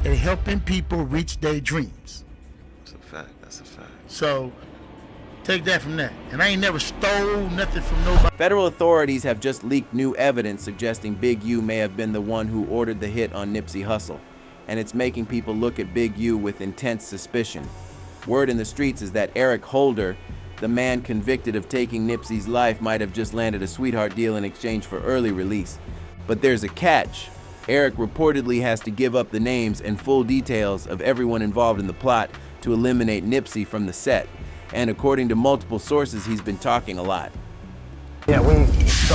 at helping people reach their dreams. That's a fact. That's a fact. So take that from that. And I ain't never stole nothing from nobody. Federal authorities have just leaked new evidence suggesting Big U may have been the one who ordered the hit on Nipsey Hussle, and it's making people look at Big U with intense suspicion. Word in the streets is that Eric Holder, the man convicted of taking Nipsey's life, might have just landed a sweetheart deal in exchange for early release. But there's a catch. Eric reportedly has to give up the names and full details of everyone involved in the plot to eliminate Nipsey from the set. And according to multiple sources, he's been talking a lot. Yeah, so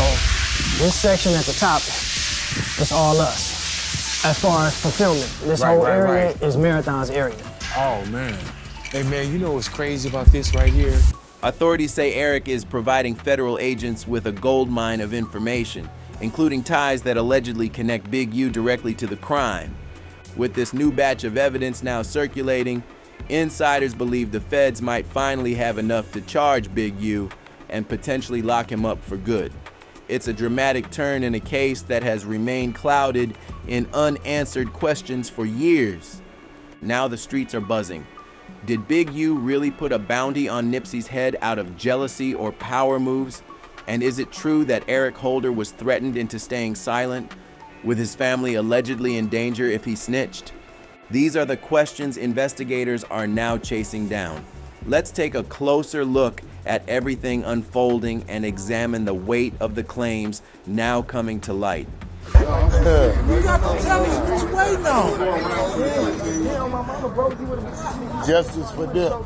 this section at the top is all us. As far as fulfillment, this whole area is Marathon's area. Oh, man. Hey, man, you know what's crazy about this right here? Authorities say Eric is providing federal agents with a goldmine of information, including ties that allegedly connect Big U directly to the crime. With this new batch of evidence now circulating, insiders believe the feds might finally have enough to charge Big U and potentially lock him up for good. It's a dramatic turn in a case that has remained clouded in unanswered questions for years. Now the streets are buzzing. Did Big U really put a bounty on Nipsey's head out of jealousy or power moves? And is it true that Eric Holder was threatened into staying silent, with his family allegedly in danger if he snitched? These are the questions investigators are now chasing down. Let's take a closer look at everything unfolding and examine the weight of the claims now coming to light. You got to tell us what you waiting on. Damn, my mama broke you with a Justice for them.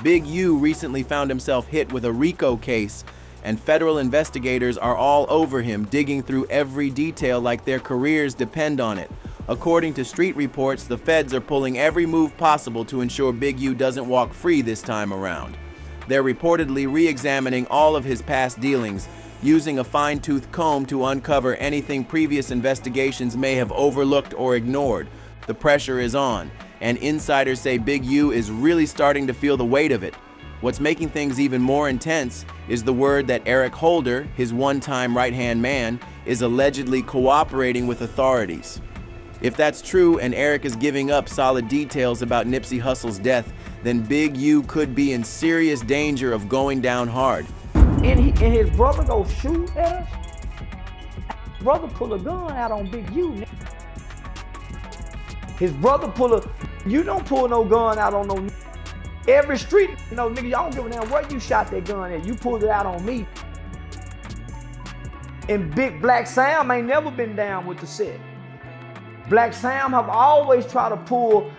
Big U recently found himself hit with a RICO case, and federal investigators are all over him, digging through every detail like their careers depend on it. According to street reports, the feds are pulling every move possible to ensure Big U doesn't walk free this time around. They're reportedly re-examining all of his past dealings, using a fine-tooth comb to uncover anything previous investigations may have overlooked or ignored. The pressure is on, and insiders say Big U is really starting to feel the weight of it. What's making things even more intense is the word that Eric Holder, his one-time right-hand man, is allegedly cooperating with authorities. If that's true and Eric is giving up solid details about Nipsey Hussle's death, then Big U could be in serious danger of going down hard. And his brother go shoot at us? Brother pull a gun out on Big U. His brother you don't pull no gun out on no, every street, no nigga, I don't give a damn where you shot that gun at, you pulled it out on me. And Big Black Sam ain't never been down with the set. Black Sam have always tried to pull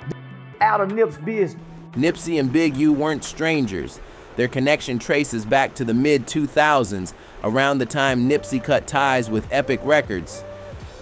out of Nip's business. Nipsey and Big U weren't strangers. Their connection traces back to the mid-2000s, around the time Nipsey cut ties with Epic Records.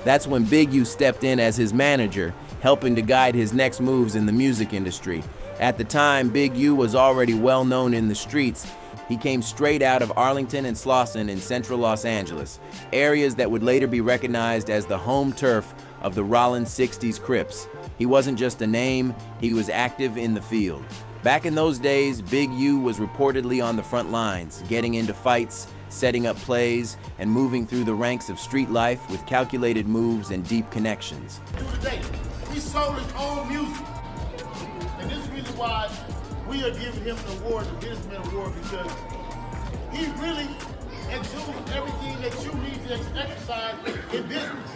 That's when Big U stepped in as his manager, helping to guide his next moves in the music industry. At the time, Big U was already well known in the streets. He came straight out of Arlington and Slauson in central Los Angeles, areas that would later be recognized as the home turf of the Rollins 60s Crips. He wasn't just a name, he was active in the field. Back in those days, Big U was reportedly on the front lines, getting into fights, setting up plays, and moving through the ranks of street life with calculated moves and deep connections. Today, we sold his own music. And this is the reason why we are giving him the award, the Businessman Award, because he really exudes everything that you need to exercise in business.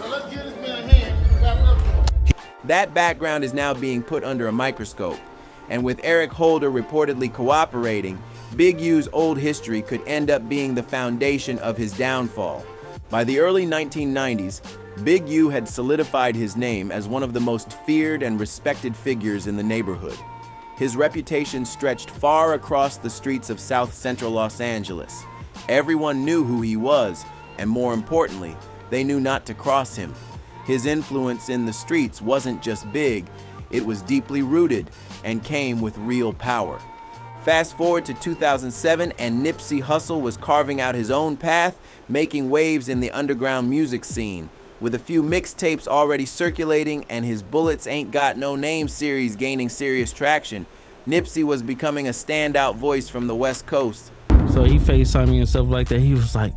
So let's give this man a hand and clap it up for him. That background is now being put under a microscope, and with Eric Holder reportedly cooperating, Big U's old history could end up being the foundation of his downfall. By the early 1990s, Big U had solidified his name as one of the most feared and respected figures in the neighborhood. His reputation stretched far across the streets of South Central Los Angeles. Everyone knew who he was, and more importantly, they knew not to cross him. His influence in the streets wasn't just big, it was deeply rooted and came with real power. Fast forward to 2007 and Nipsey Hussle was carving out his own path, making waves in the underground music scene. With a few mixtapes already circulating and his Bullets Ain't Got No Name series gaining serious traction, Nipsey was becoming a standout voice from the West Coast. So he FaceTimed me and stuff like that. He was like,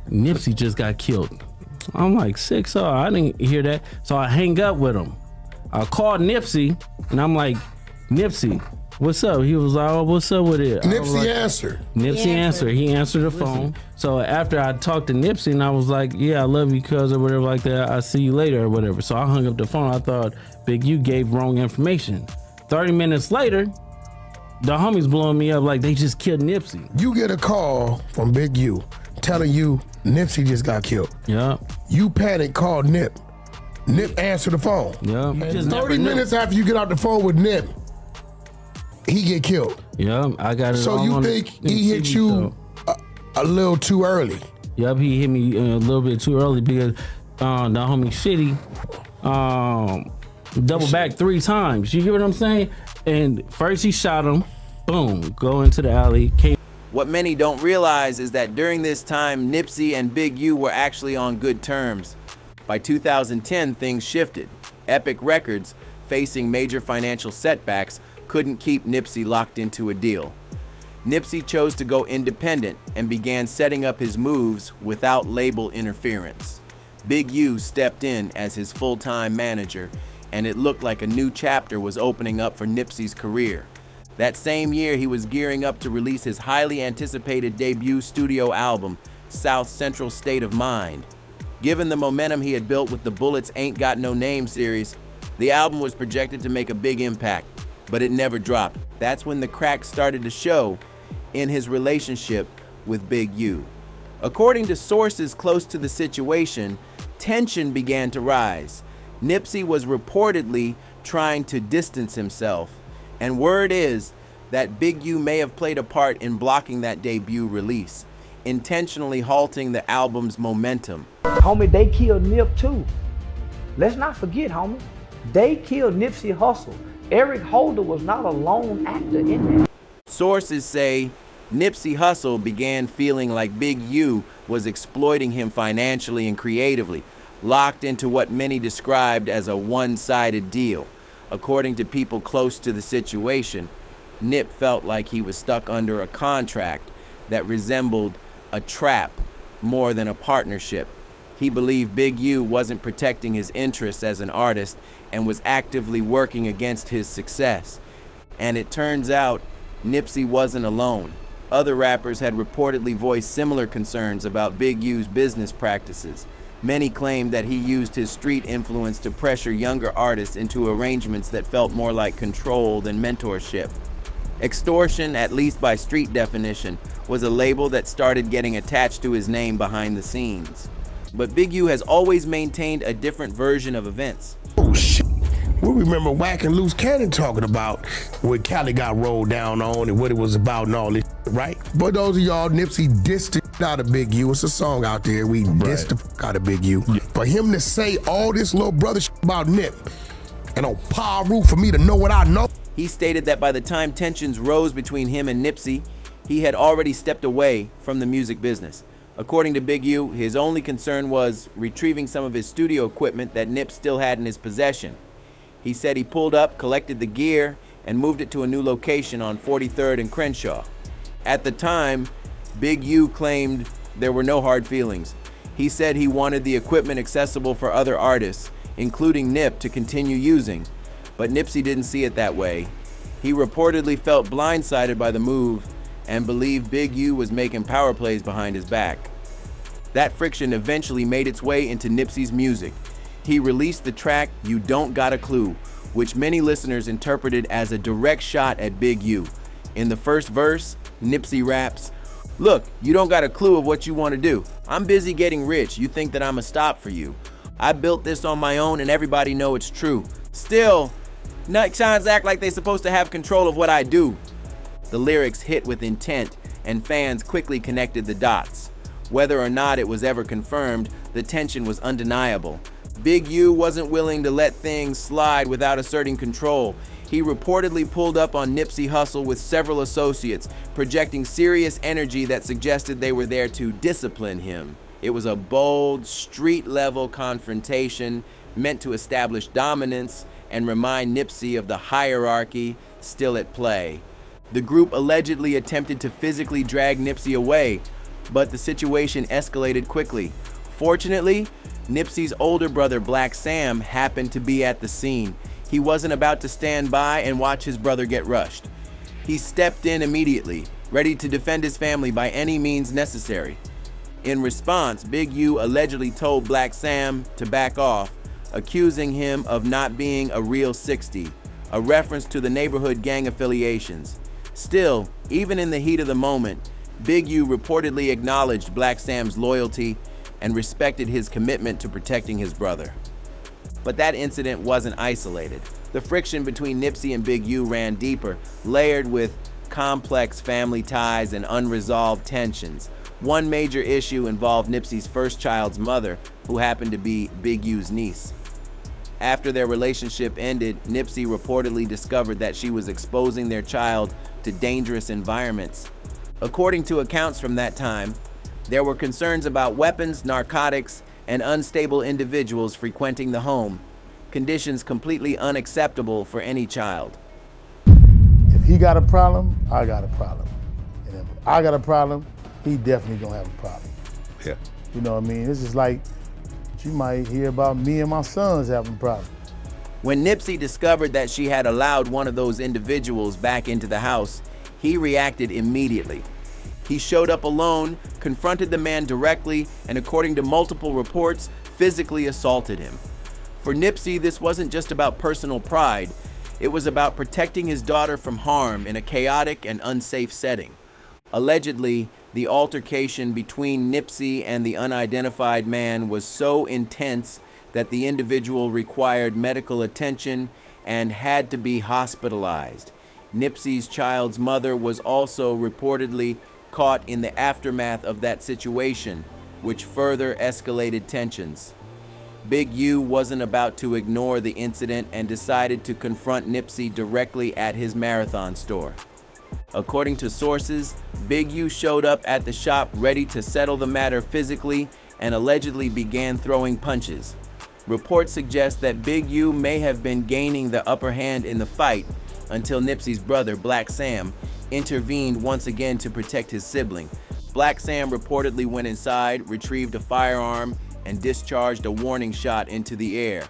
Nipsey just got killed. I'm like 6 I didn't hear that. So I hang up with him. I called Nipsey and I'm like, Nipsey, what's up? He was like, oh, what's up with it? Nipsey answered. Nipsey answered. He answered the phone. So after I talked to Nipsey and I was like, yeah, I love you, cuz, or whatever like that. I'll see you later or whatever. So I hung up the phone. I thought Big U gave wrong information. 30 minutes later, the homies blowing me up like they just killed Nipsey. You get a call from Big U telling you Nipsey just got killed. Yeah. You panic, call Nip. Nip answered the phone. Yeah. And 30 minutes after you get off the phone with Nip, he get killed. Yeah, I got it. So you think he hit you a little too early? Yep, he hit me a little bit too early because the homie Shitty double back 3 times. You get what I'm saying? And first he shot him, boom, go into the alley. What many don't realize is that during this time, Nipsey and Big U were actually on good terms. By 2010, things shifted. Epic Records, facing major financial setbacks, couldn't keep Nipsey locked into a deal. Nipsey chose to go independent and began setting up his moves without label interference. Big U stepped in as his full-time manager, and it looked like a new chapter was opening up for Nipsey's career. That same year, he was gearing up to release his highly anticipated debut studio album, South Central State of Mind. Given the momentum he had built with the Bullets Ain't Got No Name series, the album was projected to make a big impact, but it never dropped. That's when the cracks started to show in his relationship with Big U. According to sources close to the situation, tension began to rise. Nipsey was reportedly trying to distance himself, and word is that Big U may have played a part in blocking that debut release, intentionally halting the album's momentum. Homie, they killed Nip too. Let's not forget, homie, they killed Nipsey Hussle. Eric Holder was not a lone actor in that. Sources say Nipsey Hussle began feeling like Big U was exploiting him financially and creatively, locked into what many described as a one-sided deal. According to people close to the situation, Nip felt like he was stuck under a contract that resembled a trap more than a partnership. He believed Big U wasn't protecting his interests as an artist and was actively working against his success. And it turns out Nipsey wasn't alone. Other rappers had reportedly voiced similar concerns about Big U's business practices. Many claimed that he used his street influence to pressure younger artists into arrangements that felt more like control than mentorship. Extortion, at least by street definition, was a label that started getting attached to his name behind the scenes. But Big U has always maintained a different version of events. Oh shit. We remember Whack and Loose Cannon talking about what Cali got rolled down on and what it was about and all this shit, right? But those of y'all, Nipsey dissed the shit out of Big U. It's a song out there. We dissed the fuck out of Big U. Yeah. For him to say all this little brother shit about Nip and on Power Roof for me to know what I know. He stated that by the time tensions rose between him and Nipsey, he had already stepped away from the music business. According to Big U, his only concern was retrieving some of his studio equipment that Nip still had in his possession. He said he pulled up, collected the gear, and moved it to a new location on 43rd and Crenshaw. At the time, Big U claimed there were no hard feelings. He said he wanted the equipment accessible for other artists, including Nip, to continue using. But Nipsey didn't see it that way. He reportedly felt blindsided by the move and believed Big U was making power plays behind his back. That friction eventually made its way into Nipsey's music. He released the track You Don't Got a Clue, which many listeners interpreted as a direct shot at Big U. In the first verse, Nipsey raps, "Look, you don't got a clue of what you want to do. I'm busy getting rich. You think that I'm a stop for you. I built this on my own and everybody know it's true. Still, nutshines act like they're supposed to have control of what I do." The lyrics hit with intent and fans quickly connected the dots. Whether or not it was ever confirmed, the tension was undeniable. Big U wasn't willing to let things slide without asserting control. He reportedly pulled up on Nipsey Hussle with several associates, projecting serious energy that suggested they were there to discipline him. It was a bold, street-level confrontation meant to establish dominance and remind Nipsey of the hierarchy still at play. The group allegedly attempted to physically drag Nipsey away, but the situation escalated quickly. Fortunately, Nipsey's older brother, Black Sam, happened to be at the scene. He wasn't about to stand by and watch his brother get rushed. He stepped in immediately, ready to defend his family by any means necessary. In response, Big U allegedly told Black Sam to back off, accusing him of not being a real 60, a reference to the neighborhood gang affiliations. Still, even in the heat of the moment, Big U reportedly acknowledged Black Sam's loyalty and respected his commitment to protecting his brother. But that incident wasn't isolated. The friction between Nipsey and Big U ran deeper, layered with complex family ties and unresolved tensions. One major issue involved Nipsey's first child's mother, who happened to be Big U's niece. After their relationship ended, Nipsey reportedly discovered that she was exposing their child to dangerous environments. According to accounts from that time, there were concerns about weapons, narcotics, and unstable individuals frequenting the home, conditions completely unacceptable for any child. If he got a problem, I got a problem. And if I got a problem, he definitely gonna have a problem. Yeah. You know what I mean? This is like, you might hear about me and my sons having problems. When Nipsey discovered that she had allowed one of those individuals back into the house, he reacted immediately. He showed up alone, confronted the man directly, and according to multiple reports, physically assaulted him. For Nipsey, this wasn't just about personal pride. It was about protecting his daughter from harm in a chaotic and unsafe setting. Allegedly, the altercation between Nipsey and the unidentified man was so intense that the individual required medical attention and had to be hospitalized. Nipsey's child's mother was also reportedly caught in the aftermath of that situation, which further escalated tensions. Big U wasn't about to ignore the incident and decided to confront Nipsey directly at his Marathon store. According to sources, Big U showed up at the shop ready to settle the matter physically and allegedly began throwing punches. Reports suggest that Big U may have been gaining the upper hand in the fight until Nipsey's brother, Black Sam, intervened once again to protect his sibling. Black Sam reportedly went inside, retrieved a firearm, and discharged a warning shot into the air.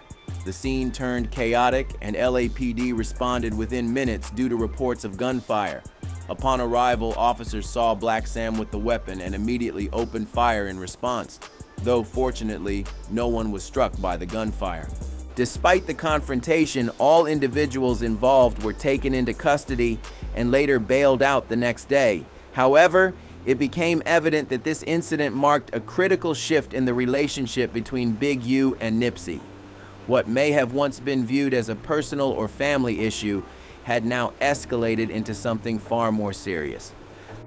The scene turned chaotic, and LAPD responded within minutes due to reports of gunfire. Upon arrival, officers saw Black Sam with the weapon and immediately opened fire in response, though fortunately, no one was struck by the gunfire. Despite the confrontation, all individuals involved were taken into custody and later bailed out the next day. However, it became evident that this incident marked a critical shift in the relationship between Big U and Nipsey. What may have once been viewed as a personal or family issue had now escalated into something far more serious.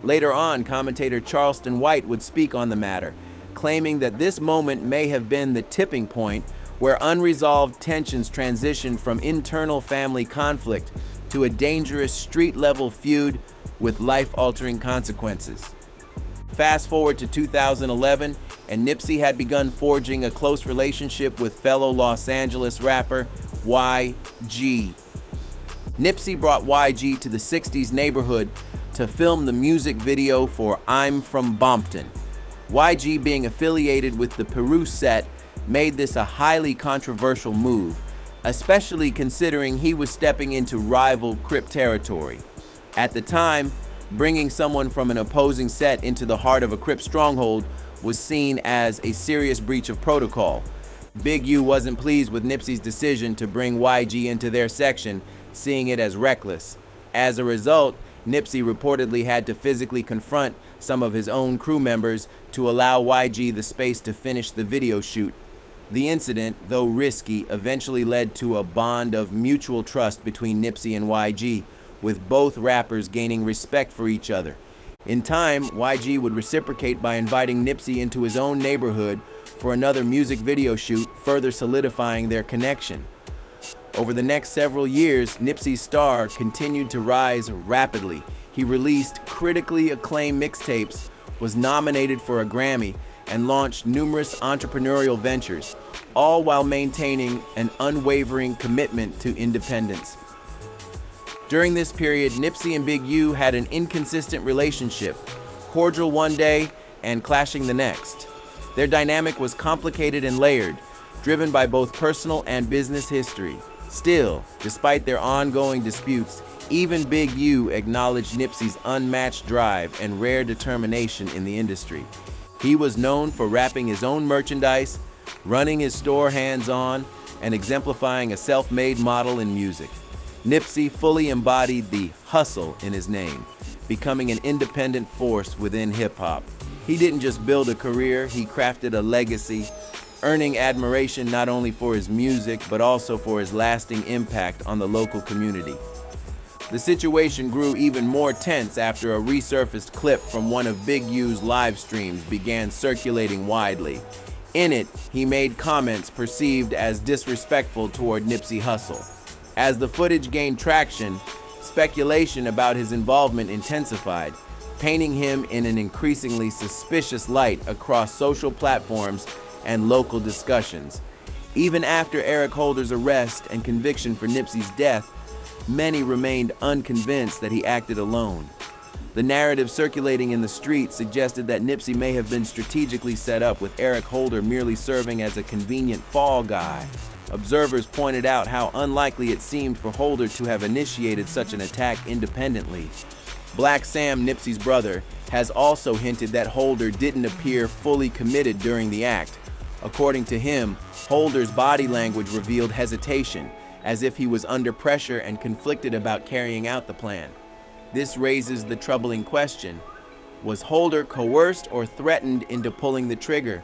Later on, commentator Charleston White would speak on the matter, claiming that this moment may have been the tipping point where unresolved tensions transitioned from internal family conflict to a dangerous street-level feud with life-altering consequences. Fast forward to 2011, and Nipsey had begun forging a close relationship with fellow Los Angeles rapper YG. Nipsey brought YG to the 60s neighborhood to film the music video for I'm From Bompton. YG, being affiliated with the Peru set, made this a highly controversial move, especially considering he was stepping into rival Crip territory. At the time, bringing someone from an opposing set into the heart of a Crip stronghold was seen as a serious breach of protocol. Big U wasn't pleased with Nipsey's decision to bring YG into their section, seeing it as reckless. As a result, Nipsey reportedly had to physically confront some of his own crew members to allow YG the space to finish the video shoot. The incident, though risky, eventually led to a bond of mutual trust between Nipsey and YG, with both rappers gaining respect for each other. In time, YG would reciprocate by inviting Nipsey into his own neighborhood for another music video shoot, further solidifying their connection. Over the next several years, Nipsey's star continued to rise rapidly. He released critically acclaimed mixtapes, was nominated for a Grammy, and launched numerous entrepreneurial ventures, all while maintaining an unwavering commitment to independence. During this period, Nipsey and Big U had an inconsistent relationship, cordial one day and clashing the next. Their dynamic was complicated and layered, driven by both personal and business history. Still, despite their ongoing disputes, even Big U acknowledged Nipsey's unmatched drive and rare determination in the industry. He was known for rapping his own merchandise, running his store hands-on, and exemplifying a self-made model in music. Nipsey fully embodied the hustle in his name, becoming an independent force within hip-hop. He didn't just build a career, he crafted a legacy, earning admiration not only for his music, but also for his lasting impact on the local community. The situation grew even more tense after a resurfaced clip from one of Big U's live streams began circulating widely. In it, he made comments perceived as disrespectful toward Nipsey Hussle. As the footage gained traction, speculation about his involvement intensified, painting him in an increasingly suspicious light across social platforms and local discussions. Even after Eric Holder's arrest and conviction for Nipsey's death, many remained unconvinced that he acted alone. The narrative circulating in the streets suggested that Nipsey may have been strategically set up, with Eric Holder merely serving as a convenient fall guy. Observers pointed out how unlikely it seemed for Holder to have initiated such an attack independently. Black Sam, Nipsey's brother, has also hinted that Holder didn't appear fully committed during the act. According to him, Holder's body language revealed hesitation, as if he was under pressure and conflicted about carrying out the plan. This raises the troubling question: was Holder coerced or threatened into pulling the trigger?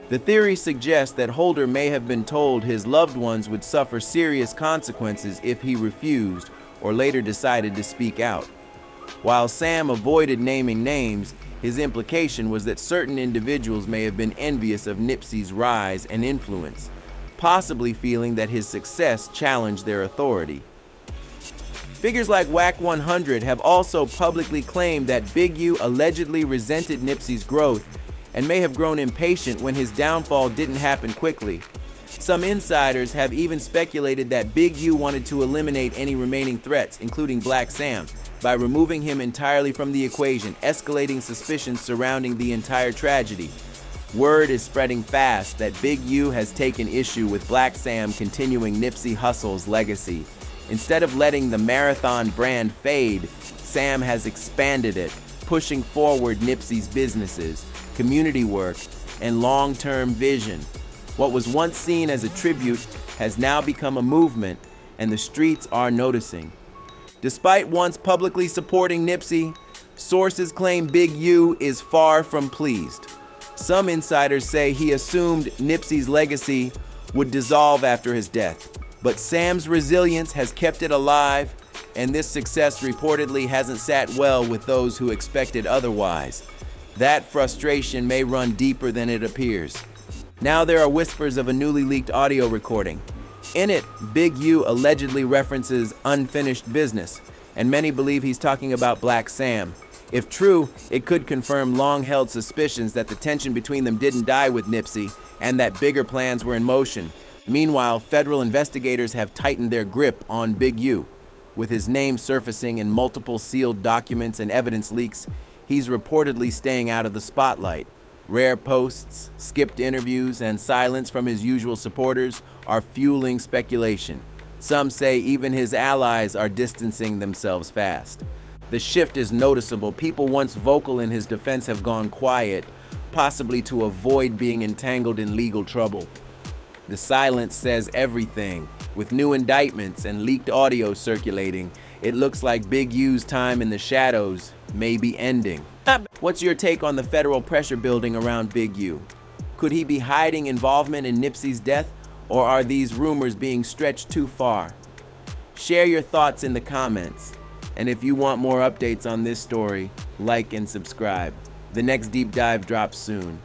The theory suggests that Holder may have been told his loved ones would suffer serious consequences if he refused or later decided to speak out. While Sam avoided naming names, his implication was that certain individuals may have been envious of Nipsey's rise and influence, possibly feeling that his success challenged their authority. Figures like Wack 100 have also publicly claimed that Big U allegedly resented Nipsey's growth and may have grown impatient when his downfall didn't happen quickly. Some insiders have even speculated that Big U wanted to eliminate any remaining threats, including Black Sam, by removing him entirely from the equation, escalating suspicions surrounding the entire tragedy. Word is spreading fast that Big U has taken issue with Black Sam continuing Nipsey Hussle's legacy. Instead of letting the marathon brand fade, Sam has expanded it, pushing forward Nipsey's businesses, community work, and long-term vision. What was once seen as a tribute has now become a movement, and the streets are noticing. Despite once publicly supporting Nipsey, sources claim Big U is far from pleased. Some insiders say he assumed Nipsey's legacy would dissolve after his death. But Sam's resilience has kept it alive, and this success reportedly hasn't sat well with those who expected otherwise. That frustration may run deeper than it appears. Now there are whispers of a newly leaked audio recording. In it, Big U allegedly references unfinished business, and many believe he's talking about Black Sam. If true, it could confirm long-held suspicions that the tension between them didn't die with Nipsey, and that bigger plans were in motion. Meanwhile, federal investigators have tightened their grip on Big U. With his name surfacing in multiple sealed documents and evidence leaks, he's reportedly staying out of the spotlight. Rare posts, skipped interviews, and silence from his usual supporters are fueling speculation. Some say even his allies are distancing themselves fast. The shift is noticeable. People once vocal in his defense have gone quiet, possibly to avoid being entangled in legal trouble. The silence says everything. With new indictments and leaked audio circulating, it looks like Big U's time in the shadows may be ending. What's your take on the federal pressure building around Big U? Could he be hiding involvement in Nipsey's death, or are these rumors being stretched too far? Share your thoughts in the comments. And if you want more updates on this story, like and subscribe. The next deep dive drops soon.